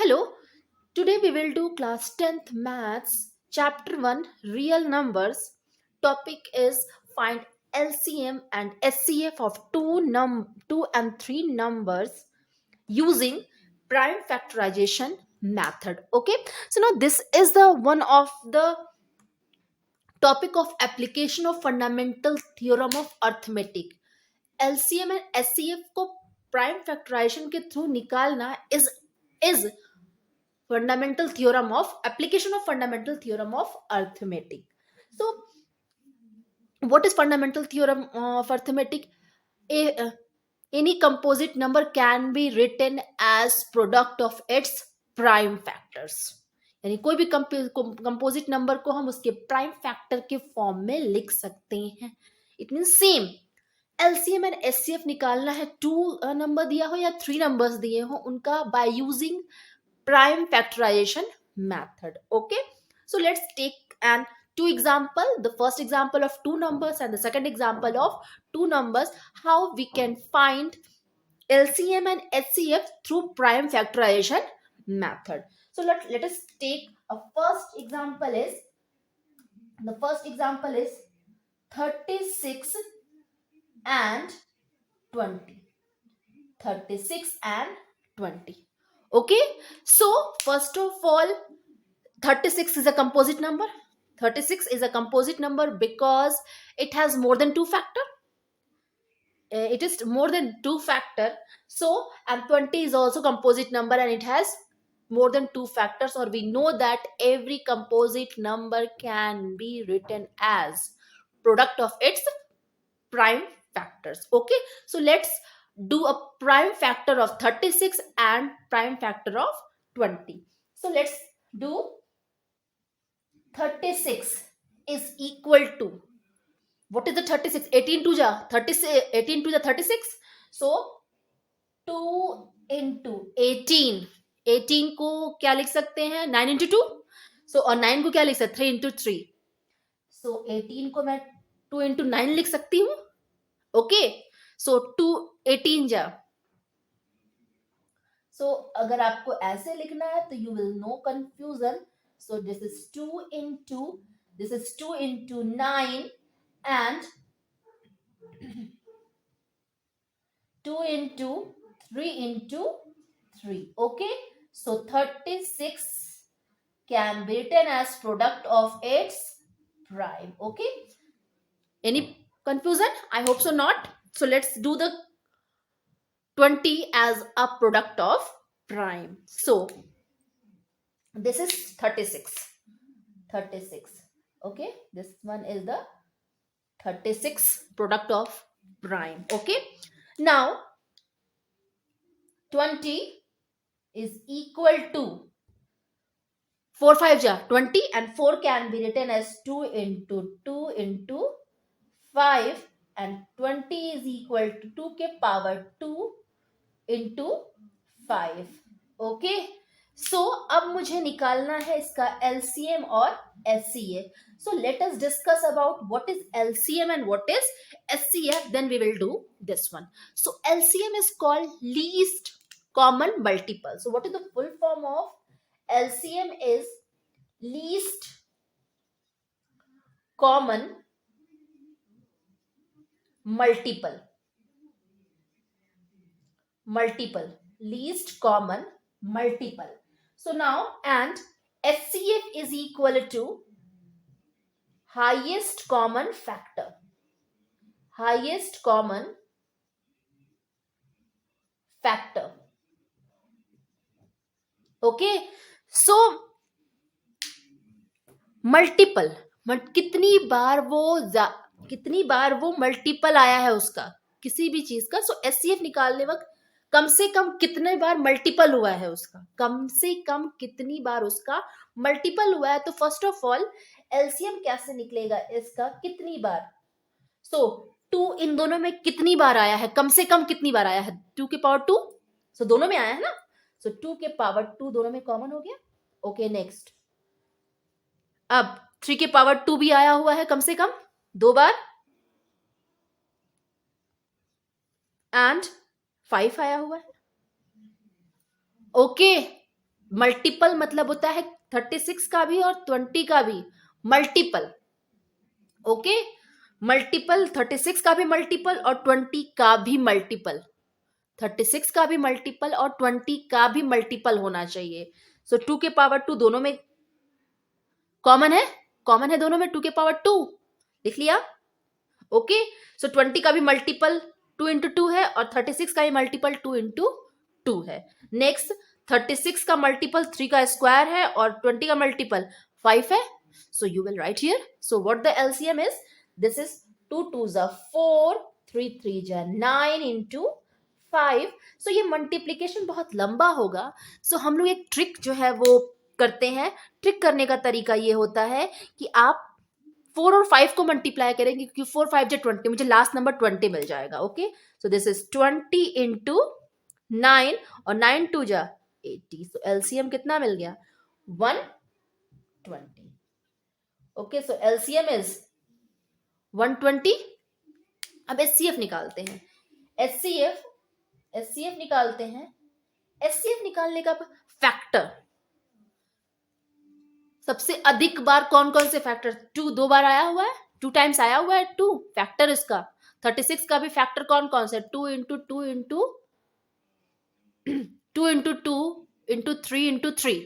Hello, today we will do class 10th maths chapter 1 real numbers. Topic is find LCM and SCF of two and three numbers using prime factorization method. Okay, so now this is the one of the topic of application of fundamental theorem of arithmetic. LCM and SCF को prime factorisation के through निकालना is fundamental theorem of application of fundamental theorem of arithmetic. So what is fundamental theorem of arithmetic? Any composite number can be written as product of its prime factors. यानी कोई भी composite number को हम उसके prime factor के form में लिख सकते हैं. It mean same LCM and HCF निकालना है, टू नंबर दिया हो या थ्री नंबर्स दिए हो, उनका by using prime factorization method. Okay, so let's take an two example, the first example of two numbers and the second example of two numbers, how we can find LCM and HCF through prime factorization method. So let us take a first example is, the first example is 36 and 20. 36 and 20. Okay, so first of all, 36 is a composite number. 36 is a composite number because it has more than two factor. It is more than two factor. So, and 20 is also composite number and it has more than two factors, or we know that every composite number can be written as product of its prime factors. Okay, so let's do a prime factor of 36 and prime factor of 20. So let's do 36 is equal to, what is the 36? 18 to ja 36, 18 to the 36. So 2 into 18, 18 को क्या लिख सकते हैं, 9 into 2. So और 9 को क्या लिख सकते हैं, 3 into 3. So 18 को मैं 2 into 9 लिख सकती हूँ. ओके, सो 2 18 जा. सो अगर आपको ऐसे लिखना है तो you will no confusion. So this is 2 into 9 and 2 into 3 into 3. Okay, so 36 can be written as product of its prime. Okay, any confusion? I hope so not. So let's do the 20 as a product of prime. So this is 36. Okay, this one is the 36 product of prime. Okay, now 20 is equal to 4 5 ja 20 and 4 can be written as 2 into 5 and 20 is equal to 2 के power 2 into 5. Okay, सो अब मुझे निकालना है इसका LCM और SCF. So let us discuss about what is LCM and what is SCF, then we will do this one. So LCM is called least common multiple. So what is the full form of LCM? Is least common multiple. Least common multiple. So now, and SCF is equal to highest common factor. Okay, so multiple, कितनी बार वो multiple आया है उसका किसी भी चीज का. सो HCF निकालने वक्त कम से कम कितने बार मल्टीपल हुआ है उसका, कम से कम कितनी बार उसका मल्टीपल हुआ है. तो फर्स्ट ऑफ ऑल एलसीएम कैसे निकलेगा इसका, कितनी बार. सो 2 इन दोनों में कितनी बार आया है, कम से कम कितनी बार आया है, 2 के पावर 2. सो दोनों में आया है ना. सो 2 के पावर 2 दोनों में कॉमन हो गया. Okay, next. अब 3 के पावर 2 भी आया हुआ है कम से कम 2 बार, एंड 5 आया हुआ है. ओके, मल्टीपल मतलब होता है 36 का भी और 20 का भी मल्टीपल। ओके, मल्टीपल 36 का भी मल्टीपल और 20 का भी मल्टीपल। 36 का भी मल्टीपल और 20 का भी मल्टीपल होना चाहिए। सो 2 के पावर 2 दोनों में कॉमन है, कॉमन है दोनों में 2 के पावर 2, लिख लिया। ओके, सो 20 का भी मल्टीपल 2 into 2 है और 36 का भी मल्टीपल 2 into 2 है। नेक्स्ट, 36 का मल्टीपल 3 का स्क्वायर है और 20 का मल्टीपल 5 है। So you will write here, so what the LCM is, this is 2 2 4, 3 3 9 into 5। सो ये मल्टीप्लीकेशन बहुत लंबा होगा। सो हम लोग एक ट्रिक जो है वो करते हैं। ट्रिक करने का तरीका ये होता है कि आप 4 और 5 को मल्टीप्लाई करेंगे, क्योंकि 4 5 20, मुझे लास्ट नंबर 20 मिल जाएगा। Okay, so this is 20 into 9 और 9 2 80। सो एलसीएम कितना मिल गया, 120। Okay, so LCM is 120। अब एचसीएफ निकालते हैं। एचसीएफ एचसीएफ निकालते हैं। एचसीएफ निकालने का फैक्टर, सबसे अधिक बार कौन कौन से फैक्टर, 2 बार आया हुआ है, 2 टाइम्स आया हुआ है 2 फैक्टर इसका। 36 का भी फैक्टर कौन कौन सा, 2 into 2 into 2 into 3 into 3,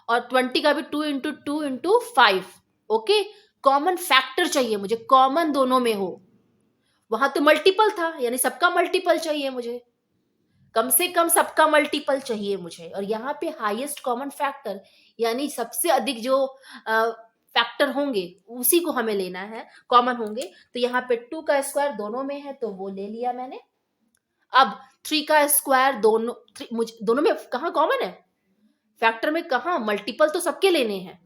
और 20 का भी 2 into 2 into 5। Okay, common factor चाहिए मुझे, कॉमन दोनों में हो। वहां तो मल्टीपल था, यानी सबका मल्टीपल चाहिए मुझे, कम से कम सबका मल्टीपल चाहिए मुझे। और यहाँ पे हाईएस्ट कॉमन फैक्टर, यानी सबसे अधिक जो फैक्टर होंगे उसी को हमें लेना है, कॉमन होंगे। तो यहाँ पे 2 का स्क्वायर दोनों में है तो वो ले लिया मैंने। अब 3 का स्क्वायर दोनों, मुझे दोनों में कहाँ कॉमन है, फैक्टर में कहाँ, मल्टीपल तो सबके लेने हैं,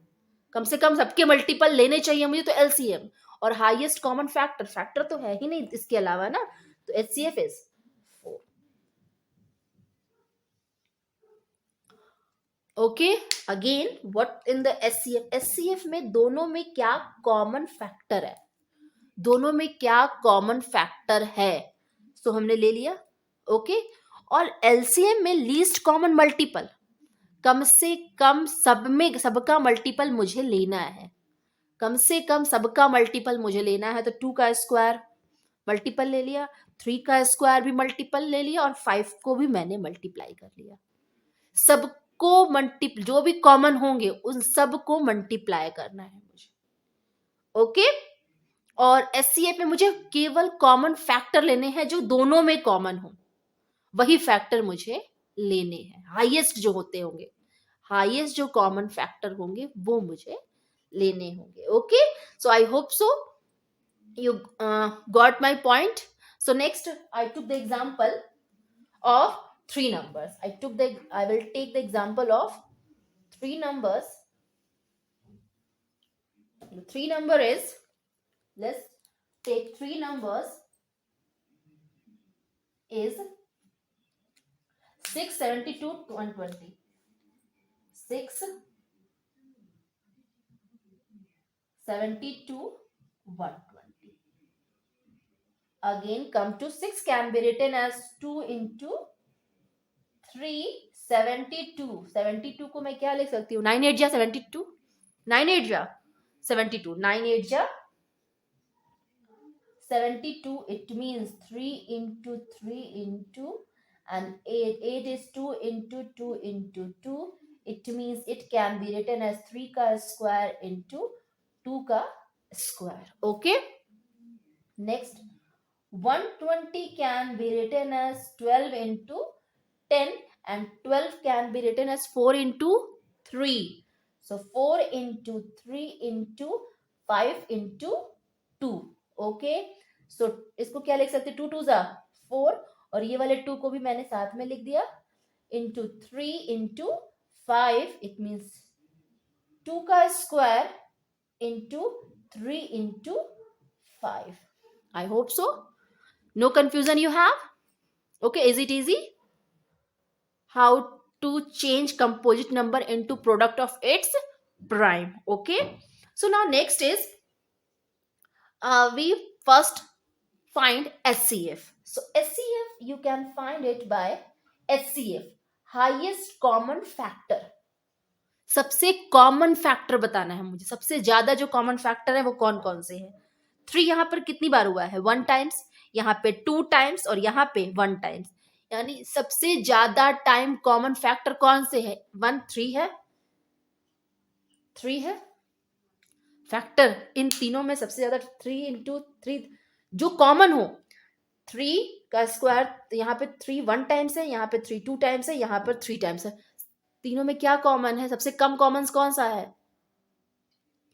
कम से कम सबके मल्टीपल लेने चाहिए मुझे। तो एलसीएम और हाईएस्ट कॉमन फैक्टर, फैक्टर तो है ही नहीं इसके अलावा ना, तो HCF is 4। Okay, again what in the HCF, HCF में दोनों में क्या कॉमन फैक्टर है, दोनों में क्या कॉमन फैक्टर है, सो हमने ले लिया। ओके, और एलसीएम में लीस्ट कॉमन मल्टीपल, कम से कम सब में सबका मल्टीपल मुझे लेना है, कम से कम सबका मल्टीपल मुझे लेना है। तो 2 का स्क्वायर मल्टीपल ले लिया, 3 का स्क्वायर भी मल्टीपल ले लिया और 5 को भी मैंने मल्टीप्लाई कर लिया। सबको मल्टीपल, जो भी कॉमन होंगे उन सबको मल्टीप्लाई करना है मुझे। ओके, और एचसीएफ में मुझे केवल कॉमन फैक्टर लेने हैं जो दोनों में कॉमन हो, वही फैक्टर मुझे लेने हैं, हाईएस्ट जो होते होंगे, हाईएस्ट जो कॉमन फैक्टर होंगे वो मुझे लेने होंगे। Okay, so I hope so you got my point. So next I took the example of three numbers. I will take the example of three numbers. The three number is, let's take three numbers is 6 72 120. 6 72 120. Again come to 6 can be written as 2 into 3 72। 72 को मैं क्या लिख सकती हूँ, 9 8 जा 72, 9 8 जा 72, 9 8 जा 72, it means 3 into 3 into and 8, 8 is 2 into 2 into 2, it means it can be written as 3 ka square into 2 ka square. Okay, next 120 can be written as 12 into 10 and 12 can be written as 4 into 3. So 4 into 3 into 5 into 2. Okay, so इसको क्या लिख सकते, 2 2 जा 4 और ये वाले 2 को भी मैंने साथ में लिख दिया, into 3 into 5, it means 2 का square into 3 into 5. I hope so. No confusion you have? Okay, is it easy? How to change composite number into product of its prime. Okay, so now next is we first find HCF. So HCF you can find it by HCF, highest common factor. सबसे common factor बताना है मुझे, सबसे ज्यादा जो common factor है वो कौन कौन से हैं। 3 यहाँ पर कितनी बार हुआ है, 1 टाइम्स, यहाँ पे 2 टाइम्स और यहाँ पे 1 टाइम्स, यानी सबसे ज्यादा टाइम कॉमन फैक्टर कौन से है, 1 3 है, 3 है फैक्टर। इन तीनों में सबसे ज्यादा 3 × 3 जो कॉमन हो। 3 का स्क्वायर यहाँ पे 3 1 टाइम्स है, यहाँ पे 3 2 टाइम्स है, यहाँ पर 3 टाइम्स है। तीनों में क्या कॉमन है, सबसे कम कॉमन कौन सा है,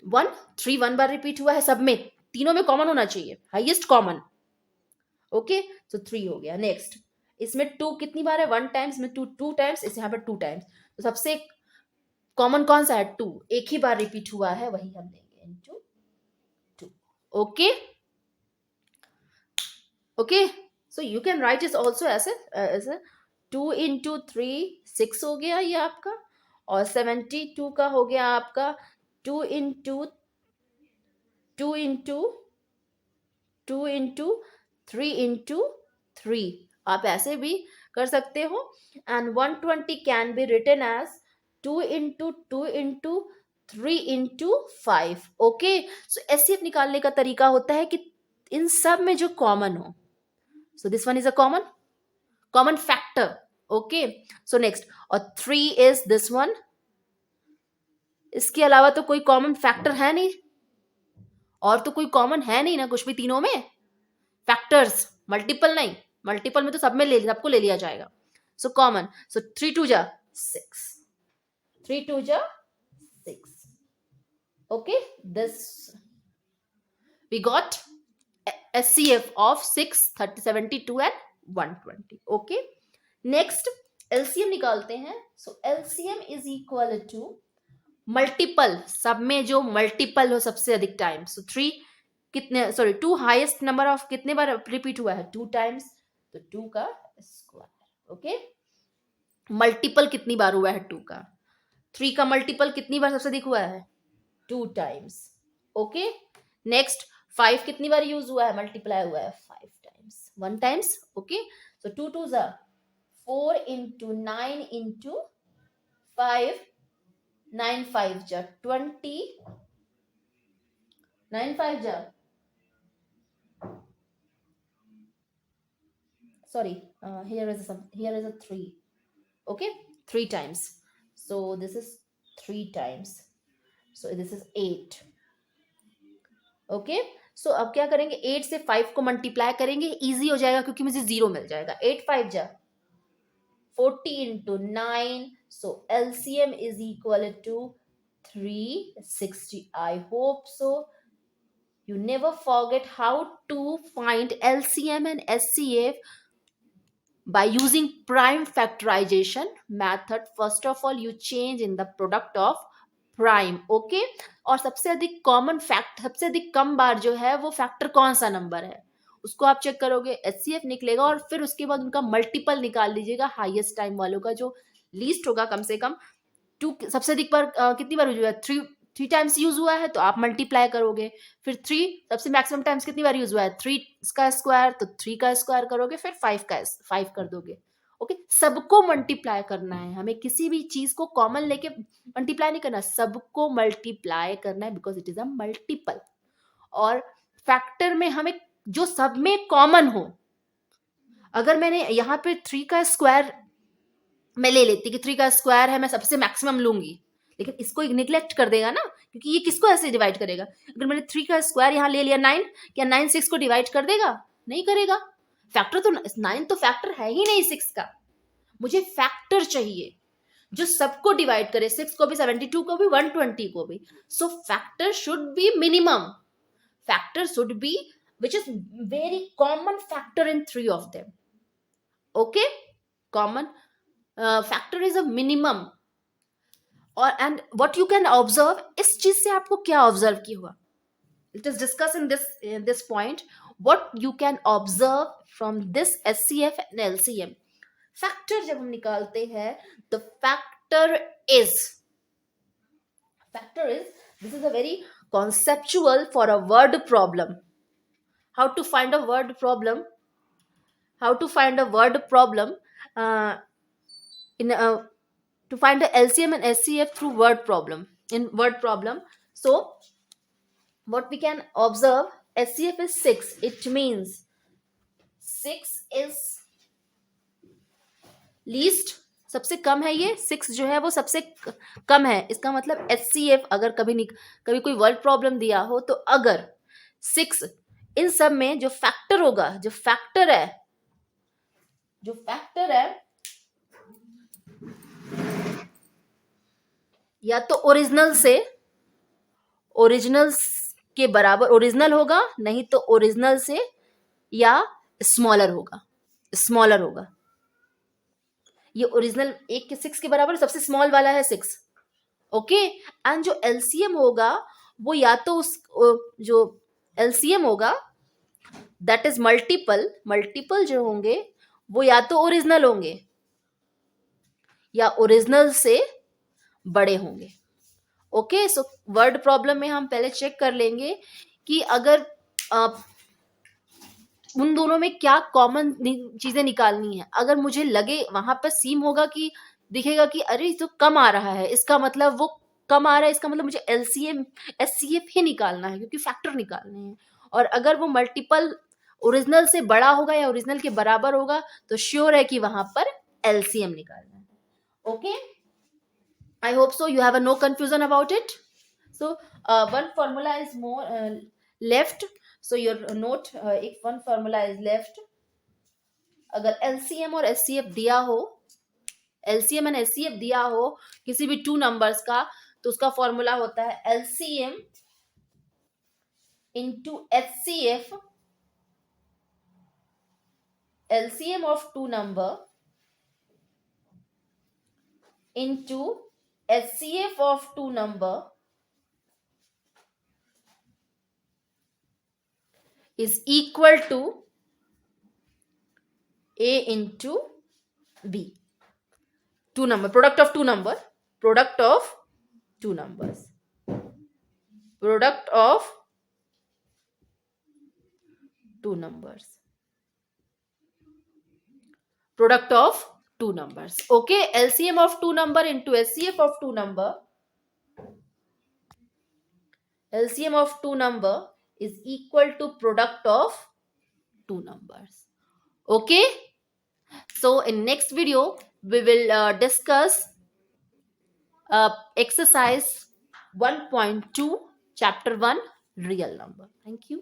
1। 3 1 बार रिपीट हुआ है सब में, तीनों में कॉमन होना चाहिए, हाईएस्ट कॉमन। ओके, तो 3 हो गया। नेक्स्ट, इसमें 2 कितनी बार है, 1 टाइम्स में 2 टाइम्स, इस यहाँ पर 2 टाइम्स, तो सबसे कॉमन कौन सा है, 2, एक ही बार रिपीट हुआ है, वही हम देंगे into 2। Okay okay, so you can write it also ऐसे 2 × 3 6 हो गया ये आपका, और 72 का हो गया आपका 2 × 2 × 3 × 3, आप ऐसे भी कर सकते हो। And 120 can be written as 2 × 2 × 3 × 5। Okay, so SCF निकालने का तरीका होता है कि इन सब में जो कॉमन हो, so this one is a common factor. Okay, so next, और 3 is this one, इसके अलावा तो कोई कॉमन फैक्टर है नहीं, और तो कोई कॉमन है नहीं ना कुछ भी तीनों में फैक्टर्स, मल्टीपल नहीं, मल्टीपल में तो सब में सबको ले लिया जाएगा। सो कॉमन, सो 3 2 जा 6, 3 2 जा 6। Okay, this we got SCF of 6 30 72 and 120। Okay, next LCM निकालते हैं। So LCM is equal to multiple, सब में जो मल्टीपल हो सबसे अधिक टाइम। सो 3 कितने, सॉरी 2 हाईएस्ट नंबर ऑफ कितने बार रिपीट हुआ है, 2 टाइम्स, तो 2 का स्क्वायर। ओके, मल्टीपल कितनी बार हुआ है 2 का, 3 का मल्टीपल कितनी बार सबसे अधिक हुआ है, 2 टाइम्स। ओके, नेक्स्ट 5 कितनी बार यूज हुआ है, मल्टीप्लाई हुआ है 5 टाइम्स, 1 टाइम्स। ओके, सो 2 2 जा 4 × 9 × 5, 9 5 जा 20, 9 5 जा, sorry, here is a 3। okay, 3 times, so this is 3 times, so this is 8। Okay, सो अब क्या करेंगे, 8 से 5 को मल्टीप्लाई करेंगे, इजी हो जाएगा क्योंकि मुझे 0 मिल जाएगा। 8 5 जा 40 × 9, so LCM is equal to 360। I hope so you never forget how to find LCM and SCF by using prime factorization method. First of all, you change in the product of prime। Okay, और सबसे अधिक common fact, सबसे अधिक कम बार जो है वो factor कौन सा नंबर है उसको आप चेक करोगे, एचसीएफ निकलेगा, और फिर उसके बाद उनका मल्टीपल निकाल लीजिएगा, हाईएस्ट टाइम वालों का जो लीस्ट होगा, कम से कम 2 सबसे अधिक बार कितनी बार यूज हुआ है, 3 टाइम्स यूज हुआ है, तो आप मल्टीप्लाई करोगे। फिर 3 सबसे मैक्सिमम टाइम्स कितनी बार यूज हुआ है, 3 का स्क्वायर, तो 3 का स्क्वायर करोगे, फिर 5 कर दोगे। ओके, सबको मल्टीप्लाई करना है हमें, किसी भी चीज को कॉमन लेके मल्टीप्लाई नहीं करना, सबको मल्टीप्लाई करना है, because it is a multiple. और फैक्टर में हमें जो सब में कॉमन हो, अगर मैंने यहाँ पे 3 का स्क्वायर मैं ले लेती कि 3 का स्क्वायर है, मैं सबसे मैक्सिमम लूंगी, लेकिन इसको निग्लेक्ट कर देगा ना, क्योंकि ये किसको ऐसे डिवाइड करेगा। अगर मैंने 3 का स्क्वायर यहाँ ले लिया 9, क्या 9 6 को डिवाइड कर देगा, नहीं करेगा। फैक्टर तो 9 तो फैक्टर है ही नहीं 6 का, मुझे फैक्टर चाहिए जो सबको डिवाइड करे, 6 को भी, 72 को भी, 120 को भी। So factor should be minimum, factor should be which is very common factor in 3 of them। okay, common factor is a minimum। और and what you can observe, इस चीज से आपको क्या ऑब्जर्व की हुआ, it is discuss in this point, what you can observe from this HCF and LCM. Factor जब हम निकालते हैं, the factor is this is a very conceptual for a word problem। how to find a word problem how to find a word problem in to find the LCM and SCF through word problem. In word problem, so what we can observe, SCF is 6. It means 6 is least, सबसे कम है ये 6 जो है वो सबसे कम है. इसका मतलब HCF अगर कभी कोई वर्ड प्रॉब्लम दिया हो तो अगर 6 इन सब में जो फैक्टर होगा, जो फैक्टर है या तो ओरिजिनल के बराबर ओरिजिनल होगा, नहीं तो ओरिजिनल से या स्मॉलर होगा. ये ओरिजिनल 1 के 6 के बराबर, सबसे स्मॉल वाला है 6. ओके. एंड जो एलसीएम होगा वो या तो जो एलसीएम होगा दैट इज मल्टीपल जो होंगे वो या तो ओरिजिनल होंगे या ओरिजिनल से बड़े होंगे. ओके. सो वर्ड प्रॉब्लम में हम पहले चेक कर लेंगे कि अगर उन दोनों में क्या कॉमन चीजें निकालनी है. अगर मुझे लगे वहां पर सीम होगा कि दिखेगा कि अरे तो कम आ रहा है, इसका मतलब वो कम आ रहा है, इसका मतलब मुझे एलसीएम एचसीएफ ही निकालना है क्योंकि फैक्टर निकालने हैं. और अगर वो मल्टीपल ओरिजिनल से बड़ा होगा या ओरिजिनल के बराबर होगा तो श्योर है कि वहां पर एलसीएम निकालना है. Okay. I hope so you have no confusion about it. So one formula is more left. So your note, एक वन फॉर्मूला इज लेफ्ट. अगर एलसीएम और एचसीएफ दिया हो, एलसीएम एंड एचसीएफ दिया हो किसी भी 2 नंबर्स का, तो उसका फॉर्मूला होता है LCM into HCF. LCM of 2 number into HCF of 2 number is equal to A into B. 2 number, product of 2 numbers. Product of 2 numbers. Okay, LCM of 2 number into SCF of 2 number. LCM of 2 number is equal to product of 2 numbers. Okay. So in next video we will discuss exercise 1.2 chapter 1 real number. Thank you.